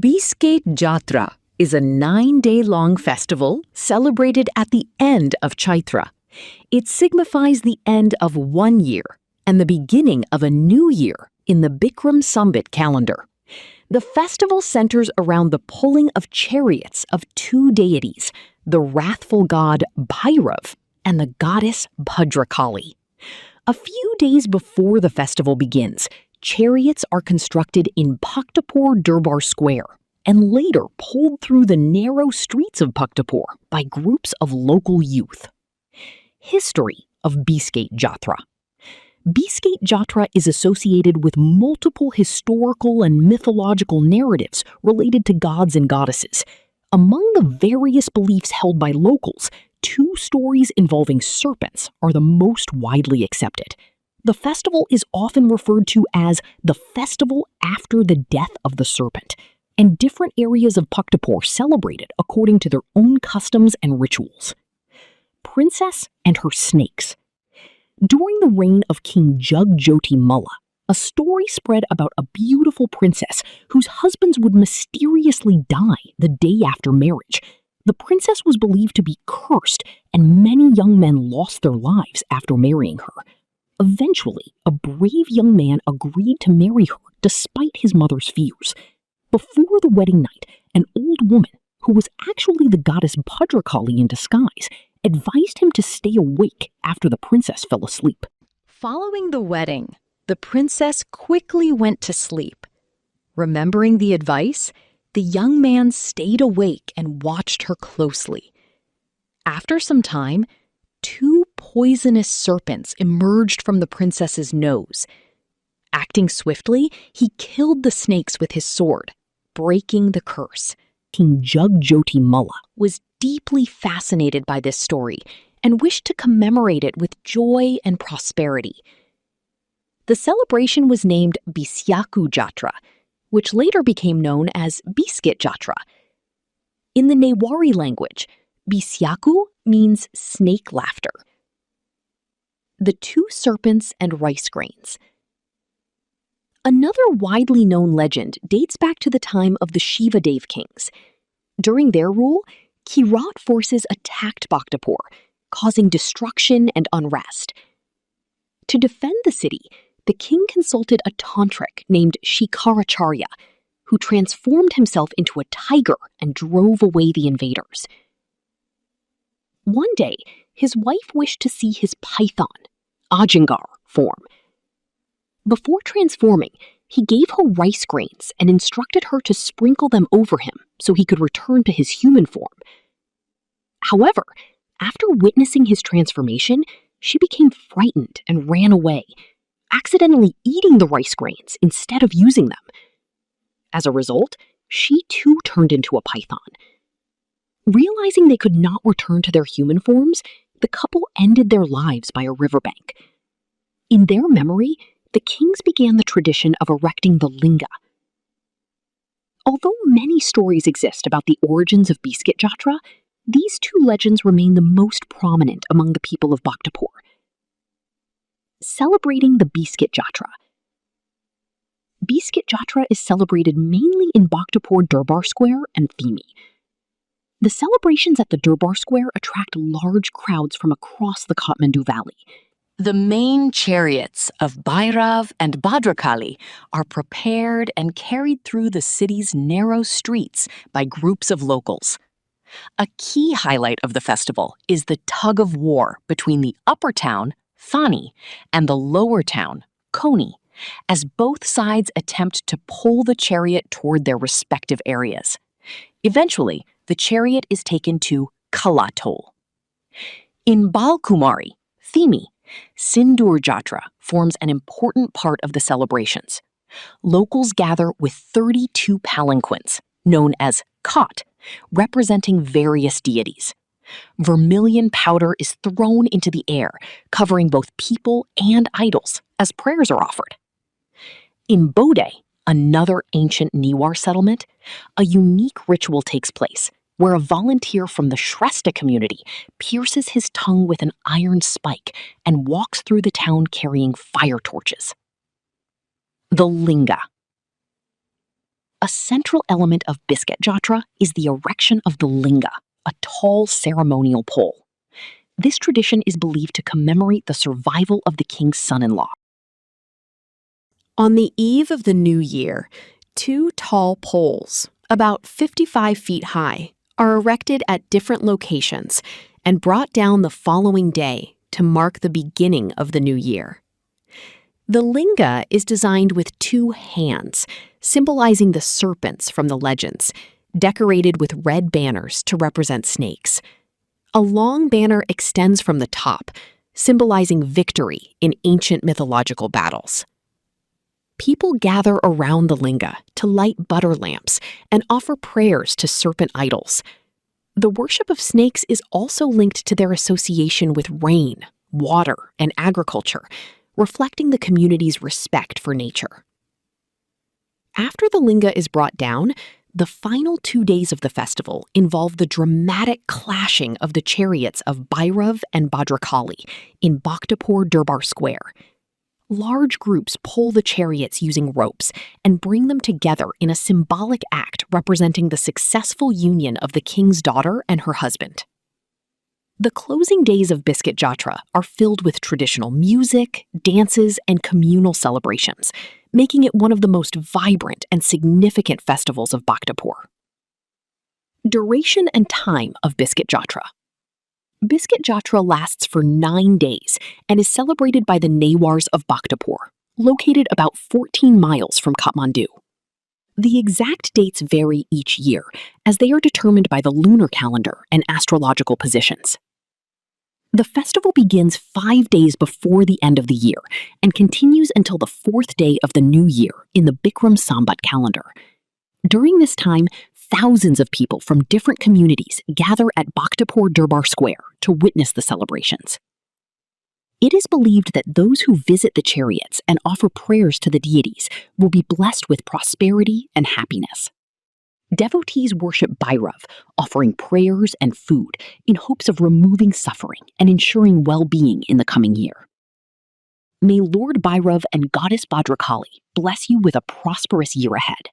Bisket Jatra is a 9-day-long festival celebrated at the end of Chaitra. It signifies the end of one year and the beginning of a new year in the Bikram Sambat calendar. The festival centers around the pulling of chariots of two deities, the wrathful god Bhairav and the goddess Bhadrakali. A few days before the festival begins, chariots are constructed in Bhaktapur Durbar Square and later pulled through the narrow streets of Bhaktapur by groups of local youth. History of Bisket Jatra. Bisket Jatra is associated with multiple historical and mythological narratives related to gods and goddesses. Among the various beliefs held by locals, two stories involving serpents are the most widely accepted. The festival is often referred to as the festival after the death of the serpent, and different areas of Bhaktapur celebrate it according to their own customs and rituals. Princess and her snakes. During the reign of King Jugjoti Mulla, a story spread about a beautiful princess whose husbands would mysteriously die the day after marriage. The princess was believed to be cursed, and many young men lost their lives after marrying her. Eventually, a brave young man agreed to marry her despite his mother's fears. Before the wedding night, an old woman, who was actually the goddess Bhadrakali in disguise, advised him to stay awake after the princess fell asleep. Following the wedding, the princess quickly went to sleep. Remembering the advice, the young man stayed awake and watched her closely. After some time, two poisonous serpents emerged from the princess's nose. Acting swiftly, he killed the snakes with his sword, breaking the curse. King Jugjoti Mulla was deeply fascinated by this story and wished to commemorate it with joy and prosperity. The celebration was named Bisket Jatra, which later became known as Bisket Jatra. In the Newari language, Bisket means snake laughter. The two serpents and rice grains. Another widely known legend dates back to the time of the Shivadev kings. During their rule, Chariot forces attacked Bhaktapur, causing destruction and unrest. To defend the city, the king consulted a tantric named Shikaracharya, who transformed himself into a tiger and drove away the invaders. One day, his wife wished to see his python, Ajangar, form. Before transforming, he gave her rice grains and instructed her to sprinkle them over him so he could return to his human form. However, after witnessing his transformation, she became frightened and ran away, accidentally eating the rice grains instead of using them. As a result, she too turned into a python. Realizing they could not return to their human forms, the couple ended their lives by a riverbank. In their memory, the kings began the tradition of erecting the linga. Although many stories exist about the origins of Bisket Jatra, these two legends remain the most prominent among the people of Bhaktapur. Celebrating the Bisket Jatra. Bisket Jatra is celebrated mainly in Bhaktapur Durbar Square and Thimi. The celebrations at the Durbar Square attract large crowds from across the Kathmandu Valley. The main chariots of Bhairav and Bhadrakali are prepared and carried through the city's narrow streets by groups of locals. A key highlight of the festival is the tug-of-war between the upper town, Thani, and the lower town, Koni, as both sides attempt to pull the chariot toward their respective areas. Eventually, the chariot is taken to Kalatol. In Balkumari, Thimi, Sindur Jatra forms an important part of the celebrations. Locals gather with 32 palanquins, known as Khat, representing various deities. Vermilion powder is thrown into the air, covering both people and idols, as prayers are offered. In Bode, another ancient Newari settlement, a unique ritual takes place, where a volunteer from the Shrestha community pierces his tongue with an iron spike and walks through the town carrying fire torches. The Linga. A central element of Bisket Jatra is the erection of the linga, a tall ceremonial pole. This tradition is believed to commemorate the survival of the king's son-in-law. On the eve of the new year, two tall poles, about 55 feet high, are erected at different locations and brought down the following day to mark the beginning of the new year. The linga is designed with two hands, symbolizing the serpents from the legends, decorated with red banners to represent snakes. A long banner extends from the top, symbolizing victory in ancient mythological battles. People gather around the linga to light butter lamps and offer prayers to serpent idols. The worship of snakes is also linked to their association with rain, water, and agriculture, reflecting the community's respect for nature. After the linga is brought down, the final 2 days of the festival involve the dramatic clashing of the chariots of Bhairav and Bhadrakali in Bhaktapur Durbar Square. Large groups pull the chariots using ropes and bring them together in a symbolic act representing the successful union of the king's daughter and her husband. The closing days of Bisket Jatra are filled with traditional music, dances, and communal celebrations, making it one of the most vibrant and significant festivals of Bhaktapur. Duration and time of Bisket Jatra. Bisket Jatra lasts for 9 days and is celebrated by the Newars of Bhaktapur, located about 14 miles from Kathmandu. The exact dates vary each year, as they are determined by the lunar calendar and astrological positions. The festival begins 5 days before the end of the year and continues until the 4th day of the new year in the Bikram Sambat calendar. During this time, thousands of people from different communities gather at Bhaktapur Durbar Square to witness the celebrations. It is believed that those who visit the chariots and offer prayers to the deities will be blessed with prosperity and happiness. Devotees worship Bhairav, offering prayers and food in hopes of removing suffering and ensuring well-being in the coming year. May Lord Bhairav and Goddess Bhadrakali bless you with a prosperous year ahead.